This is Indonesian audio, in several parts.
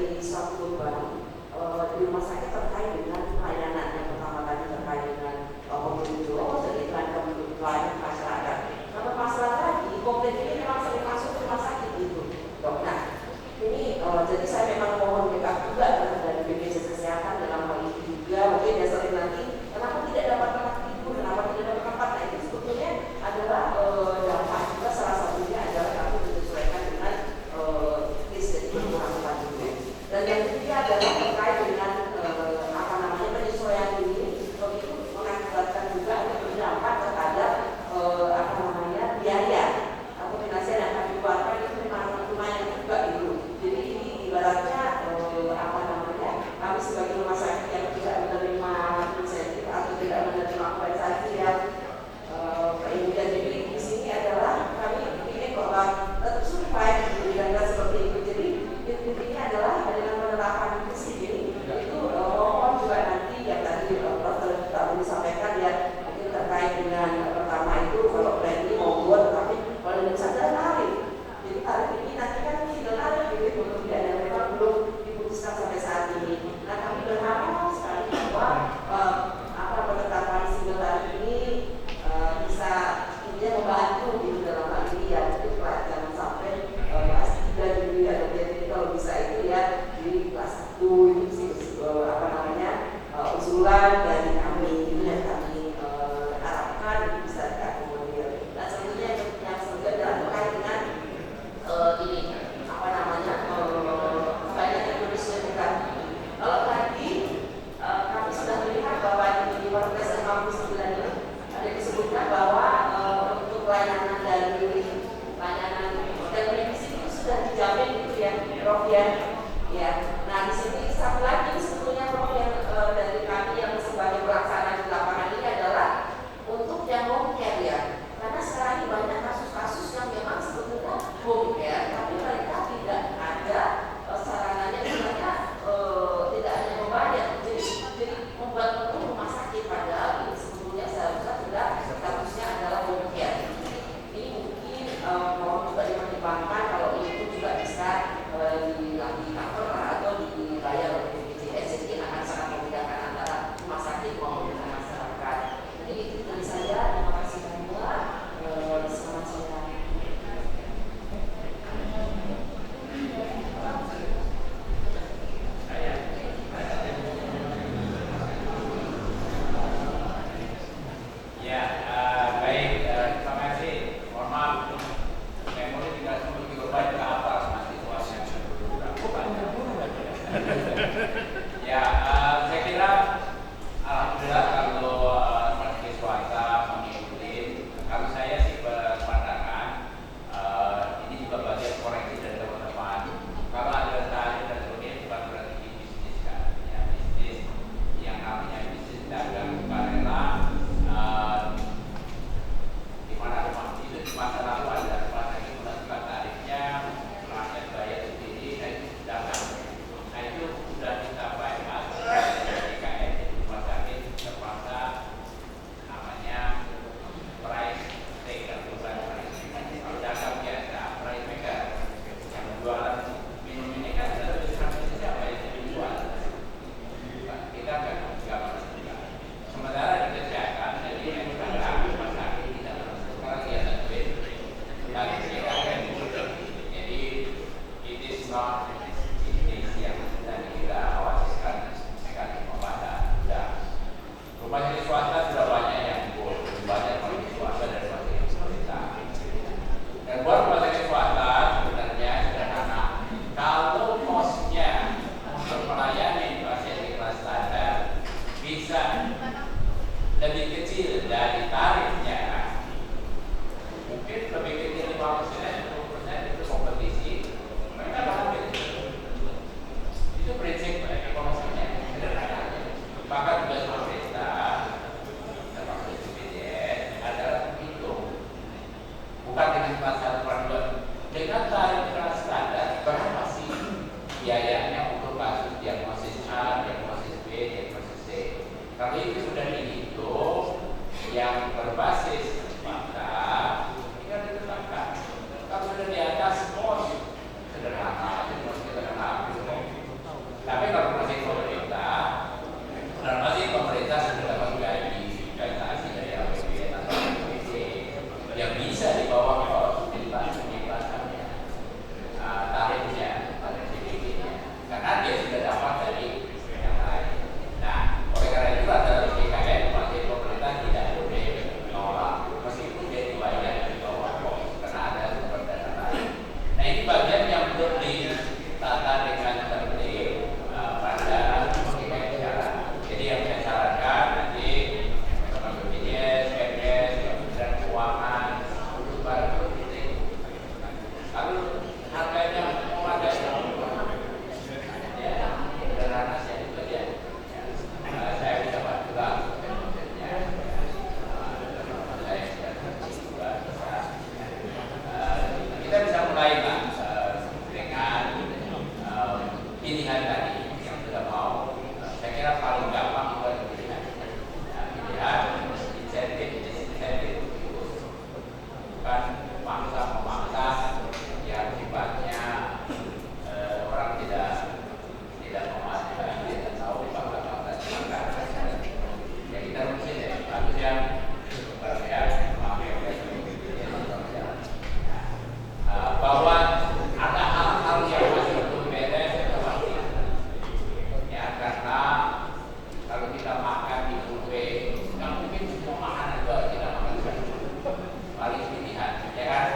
menjadi suatu beban di rumah sakit terkait dengan pelayanan. Yang pertama tadi terkait dengan pengunjung, dengan kebutuhan masyarakat. Nah, masalah lagi, komplain ini memang sering masuk ke rumah sakit itu, dok. Nah, ini jadi saya memang mohon backup juga dari BPJS Kesehatan dalam hal ini juga. Mungkin ya sering nanti kenapa tidak dapat tempat tidur, kenapa tidak dapat tempat. Nah, itu sebetulnya adalah dampak juga, salah satunya adalah kami menyesuaikan dengan list dari kebutuhan tempat tidur. Dan yang ketiga adalah terkait dengan penyesuaian ini, itu mengakibatkan juga ada berdampak terhadap biaya atau finansial yang kami keluarkan itu memang lumayan juga gitu. Jadi ini ibaratnya kami sebagai rumah sakit yang tidak menerima insentif atau tidak menerima kompensasi yang kemudian jadi di sini adalah kami ingin bahwa tetap survive dengan seperti itu. Jadi intinya adalah dengan penerapan visi ini itu mohon juga nanti yang tadi Prof. Tadi disampaikan ya, mungkin terkait dengan pertama itu kalau plan ini monggo, tapi kalau dengan sadar tarif. Jadi tarif ini nanti kan single tarif gitu, kemudian yang memang belum diputuskan sampai saat ini. Nah, kami berharap sekali bahwa penetapan single tarif ini bisa intinya membantu gitu dalam hal ini ya, mungkin jangan sampai kelas 3 dulu ya, jadi kalau bisa itu ya di kelas 1 itu sih usulan dari kami itu yang kami harapkan bisa diakomodir. Dan selanjutnya yang selanjutnya adalah terkait dengan banyaknya menyesuaikan. Kalau tadi kami sudah melihat bahwa di Perpres 59 ini ada disebutkan bahwa untuk layanan dan revisi itu sudah dijamin gitu ya, Prof ya. Ya. Nah, di sini satu lagi sebetulnya Prof yang dari kami yang sebagai pelaksana di lapangan ini adalah untuk yang home care ya. Karena sekarang ini banyak kasus-kasus yang memang sebetulnya home care, tapi mereka tidak ada sarananya, sebenarnya tidak hanya membayar, jadi membuat penuh rumah sakit, padahal ini sebetulnya seharusnya sudah statusnya adalah home care. Ini mungkin mohon juga dipertimbangkan kalau itu juga bisa di cover atau dibayar oleh BPJS, jadi akan sangat memudahkan antara rumah sakit maupun dengan masyarakat. Jadi itu dari saya, terima kasih banyak. Selamat sore. Saya kira alhamdulillah kalau masyarakat swasta mengikuti. Kalau saya sih berpandangan ini juga bagian koreksi dari teman-teman. Kalau ada tarif dan sebagainya bukan berarti bisnis kan, ya bisnis yang namanya bisnis dagang sukarela di mana itu di masa lalu ada rumah sakit juga tarifnya rakyat bayar sendiri, nah itu dagang. Nah itu sudah kita bypass dari KN rumah sakit terpaksa namanya price taker, bukan price maker. Kalau dagang biasa price maker yang jualan minum ini kan sudah diserahkan siapa yang jadi jual, kita kan nggak pernah juga. Sementara di kesehatan jadi yang sekarang rumah sakit tidak pernah sekarang dia duit dan mereka kan jadi it is not yang dan kita awasi sekali membaca. Rumah sakit swasta sudah banyak yang banyak rumah sakit swasta dan rumah sakit pemerintah. Dan buat rumah sakit swasta sebenarnya sederhana. Kalau cost-nya untuk melayani pasien di kelas standar bisa lebih kecil dari tarifnya, mungkin lebih kecil 5%, 10% itu kompetisi, mereka bakal itu prinsip ekonominya sederhana. Bahkan tugas pemerintah termasuk BPJS adalah menghitung bukan dengan pasal peraturan, dengan tarif kelas standar berapa sih biayanya untuk kasus diagnosis A, diagnosis B, diagnosis C. Kalau itu sudah dihitung yang berbasis fakta, ini ditetapkan. Kalau sudah di atas kos sederhana, itu sederhana. Tapi kalau masih pemerintah sudah dapat gaji dari APBN atau APBD yang bisa dibawa ke tarifnya, tarif CPD-nya, karena dia sudah dapat dari yang lain. Nah, oleh karena itu ada DKN, masih pemerintah tidak boleh menolak meskipun dia dibayar di bawah kok, karena ada sumber dana lain. Nah, ini bagian yang belum ditata dengan tertib pada berbagai cara. Jadi yang saya sarankan nanti teman BPJS, PNS, Kementerian Keuangan, duduk bareng titik. Lalu harganya memadai, ya sederhana saja itu aja. Saya bisa bantu lah, ya. Saya juga bisa. Kita bisa mulai lah dengan pilihan tadi yang sudah mau. Saya kira paling gampang itu ada pilihan. Pilihan insentif bukan memaksa yang sifatnya orang tidak memastikan, tidak tahu bahwa ya kita mungkin ya bagus ya bahwa ada hal-hal yang masih belum beres itu pasti ya, karena kalau kita makan di buffet nggak mungkin semua makanan itu kita makan paling pilihan ya kan.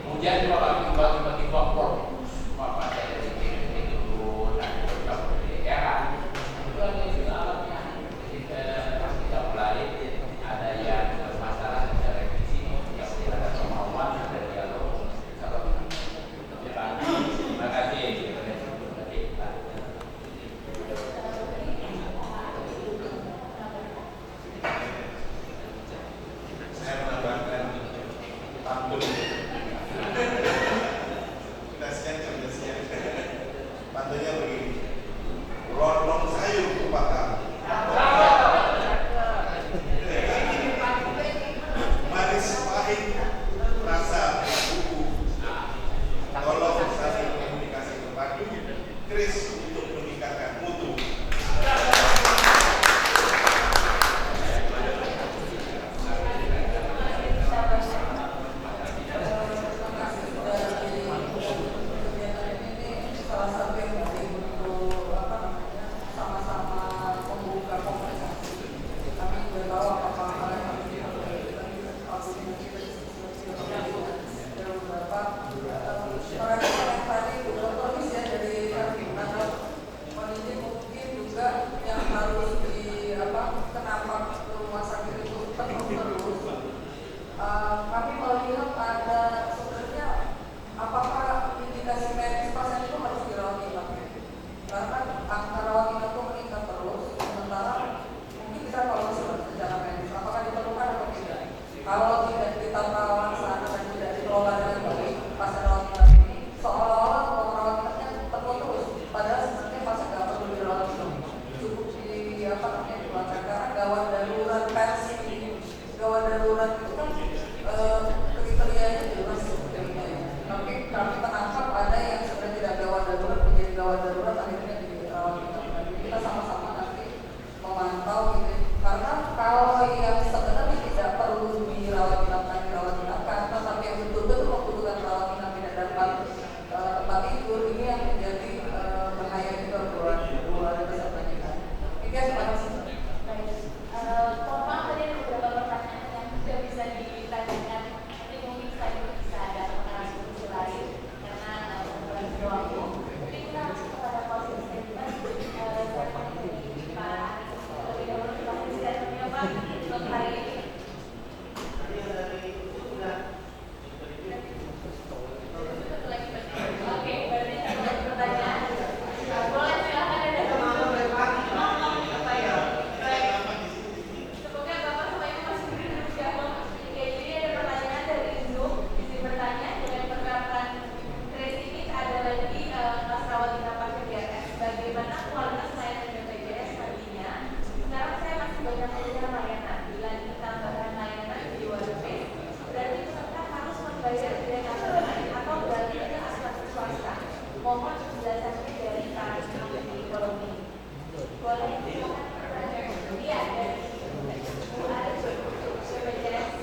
Kemudian kalau tiba-tiba apa saya dari dulu dan ya kan itu ada juga alatnya. Jadi kita mulai ada yang bermasalah secara revisi, yang tidak ada kemauan, ada dialog. Terima kasih. Saya menambahkan pantun. Pantunnya begini, rondong sayur kupakar, manis pahit rasa buku, tolong saling komunikasi terpadu, keris untuk meningkatkan mutu. Kami melihat ada sebenarnya apakah indikasi medis pasien itu harus dirawat inap, karena angka rawat inap itu meningkat terus, sementara mungkin bisa kalau secara medis apakah diperlukan atau tidak. Kalau tidak ditata laksana dan tidak dikelola dengan baik pasien rawat inap ini, seolah-olah ruang rawat inapnya terputus, padahal sebenarnya pasien nggak perlu dirawat inap, cukup dikeluarkan karena gawat darurat pensi, gawat darurat itu kan kriterianya jelas sebetulnya ya. Tapi kami menangkap ada yang sebenarnya tidak gawat darurat menjadi gawat darurat akhirnya dirawat inap. Kita sama-sama nanti memantau ini, karena kalau yang sebenarnya tidak perlu dirawat inap karena tapi yang betul-betul membutuhkan rawat inap tidak dapat tempat tidur, ini yang menjadi bahaya juga buat pesertanya. Ini terima kasih. Kompak tadi ada beberapa pertanyaan yang sudah bisa ditanyakan, tapi mungkin setelah itu bisa ada narasumber lain karena berkurang waktu. Tapi kita langsung kepada closing statement. Saya dari Pak lebih dahulu closing statementnya Pak untuk hari ini. Oke, berarti ada pertanyaan. Boleh silakan ada semoga Bapak semuanya masih berduduk ya. Oke, jadi ada pertanyaan dari Zoom. Isi bertanya dengan penerapan kris ini ada lagi mohon penjelasannya dari Pak Menteri Ekonomi. Boleh silakan. Iya, dari Bu Aris, BPJS.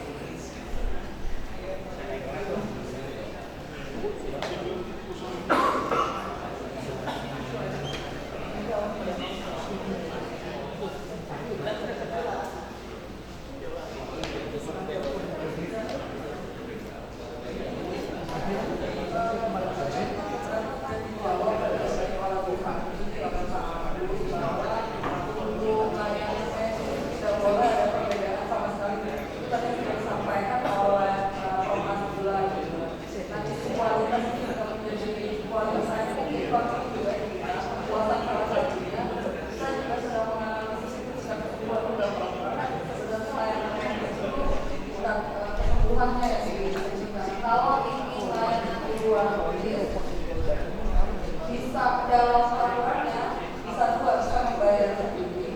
Bisa dalam peraturannya bisa dua, bisa membayar sendiri.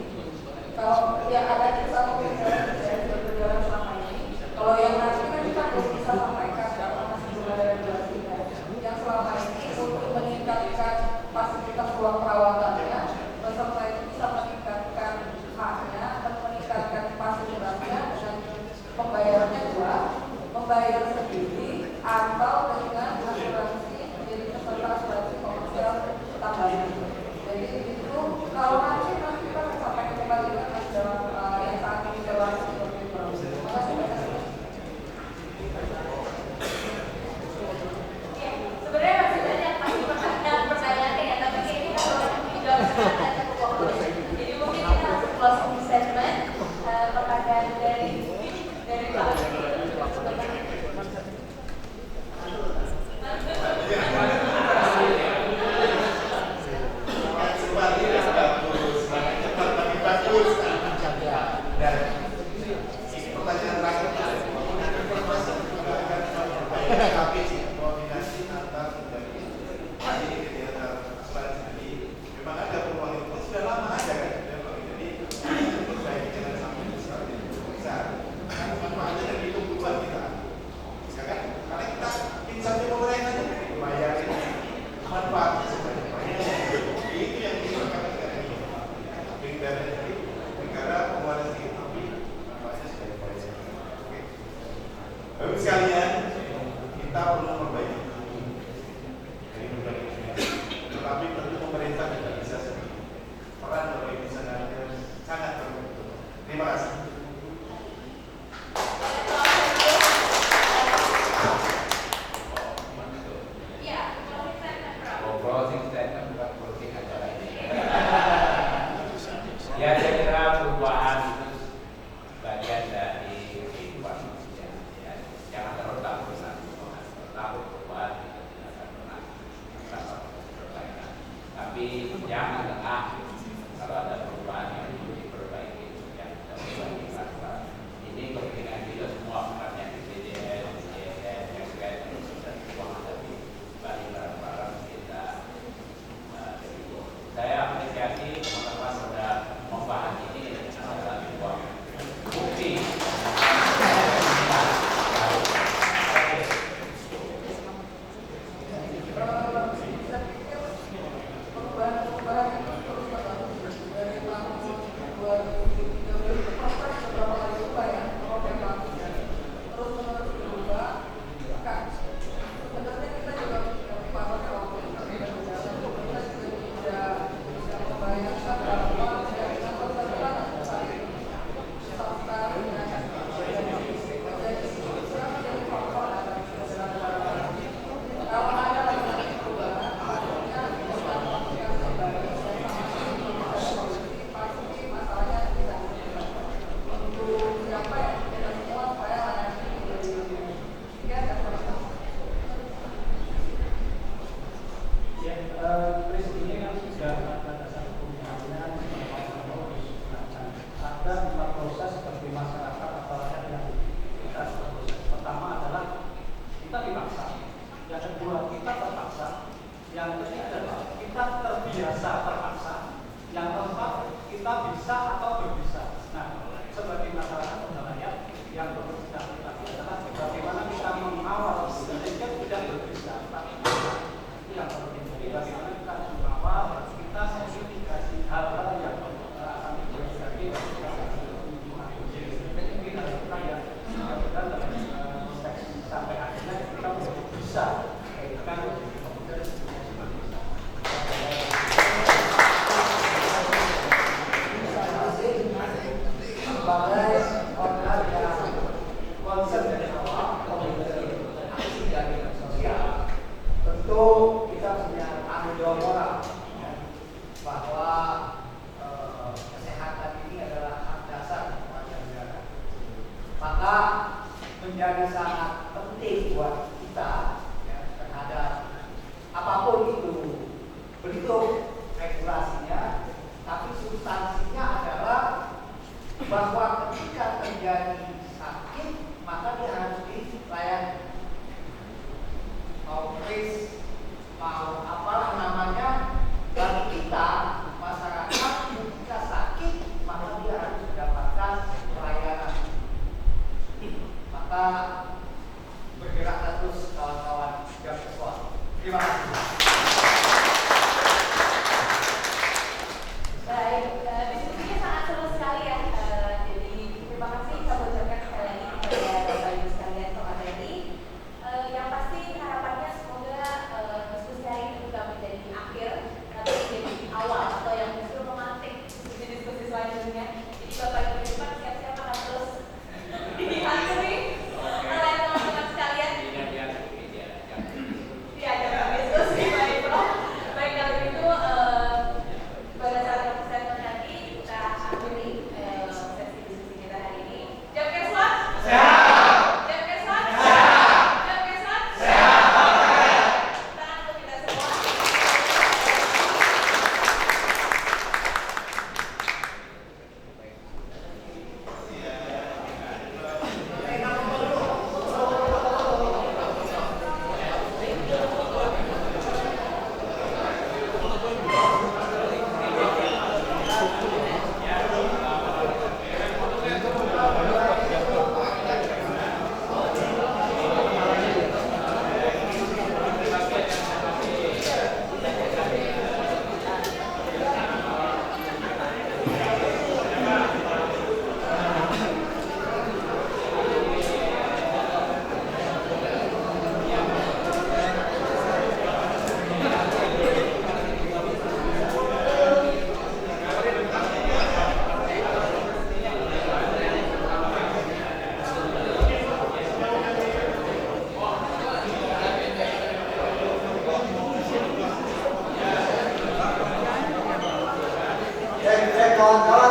Kalau yang ada di sana berjalan selama ini, kalau yang nanti kan kita belum bisa sampaikan karena masih belum ada regulasinya. Yang selama ini untuk meningkatkan fasilitas ruang perawatannya, peserta itu bisa meningkatkan haknya dan meningkatkan fasilitasnya dan pembayarannya dua, membayar sendiri atau dengan asuransi menjadi peserta asuransi komersial tambahan. Jadi itu kalau nanti kita akan sampaikan kembali dengan dalam yang saat ini berlaku seperti itu. Terima kasih banyak. Sebenarnya masih banyak pertanyaannya ya, tapi kayaknya kalau dijawab sekarang cukup fokus. Jadi mungkin kita langsung closing statement pertanyaan dari sekalian, kita perlu memperbaiki dari berbagai segi. Tetapi tentu pemerintah tidak bisa sendiri. Peran dari misalnya sangat terbentuk. Terima kasih. Closing statement bukan closing acara ini. Ya, saya kira perubahan itu bagian dari kehidupan manusia. Ya, jangan terlalu takut perubahan itu tidak akan pernah perbaikan. Tapi jangan lengah kalau ada perubahan yang perlu diperbaiki, yang kita perbaiki karena ini kepentingan kita semua, bukan yang di BDS, BDS, SKS, dan keuangan dari balik barang-barang kita. Saya apresiasi teman-teman sudah membahas ini adalah sebuah bukti. Bagaimana kita mengawal sehingga tidak berbisa, tapi itu yang perlu dilakukan. kawan-kawan